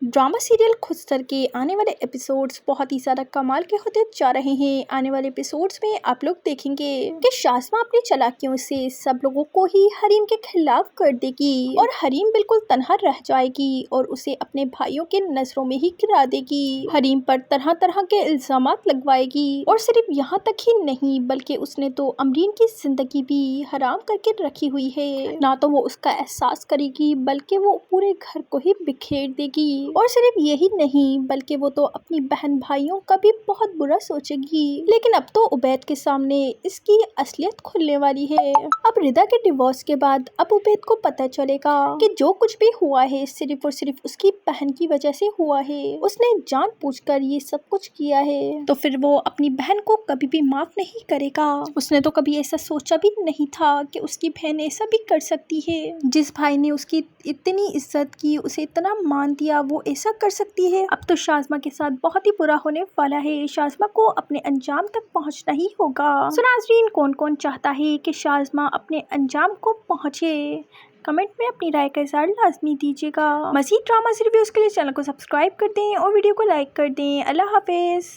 Drama serial Khudsar के आने वाले एपिसोड्स बहुत ही ज़्यादा कमाल के होते जा रहे हैं। आने वाले एपिसोड्स में आप लोग देखेंगे कि शाज़मा अपनी चालाकियों से सब लोगों को ही हरीम के खिलाफ कर देगी और हरीम बिल्कुल तन्हा रह जाएगी और उसे अपने भाइयों के नजरों में ही गिरा देगी। हरीम पर तरह तरह के इल्जामात लगवाएगी और सिर्फ यहाँ तक ही नहीं बल्कि उसने तो अमरीन की जिंदगी भी हराम करके रखी हुई है। ना तो वो उसका एहसास करेगी बल्कि वो पूरे घर को ही बिखेर देगी और सिर्फ यही नहीं बल्कि वो तो अपनी बहन भाइयों का भी बहुत बुरा सोचेगी। लेकिन अब तो उबैद के सामने इसकी असलियत खुलने वाली है। अब रिदा के डिवोर्स के बाद अब उबैद को पता चलेगा कि जो कुछ भी हुआ है सिर्फ और सिर्फ उसकी बहन की वजह से हुआ है। उसने जानबूझकर ये सब कुछ किया है तो फिर वो अपनी बहन को कभी भी माफ नहीं करेगा। उसने तो कभी ऐसा सोचा भी नहीं था कि उसकी बहन ऐसा भी कर सकती है। जिस भाई ने उसकी इतनी इज्जत की, उसे इतना मान दिया, वो ऐसा कर सकती है। अब तो शाज़मा के साथ बहुत ही बुरा होने वाला है। शाज़मा को अपने अंजाम तक पहुंचना ही होगा। सो नाज़रीन, कौन कौन चाहता है कि शाज़मा अपने अंजाम को पहुंचे? कमेंट में अपनी राय का इज़हार लाजमी दीजिएगा। मज़ीद ड्रामा रिव्यूज़ के लिए चैनल को सब्सक्राइब कर दें और वीडियो को लाइक कर दें। अल्लाह हाफिज़।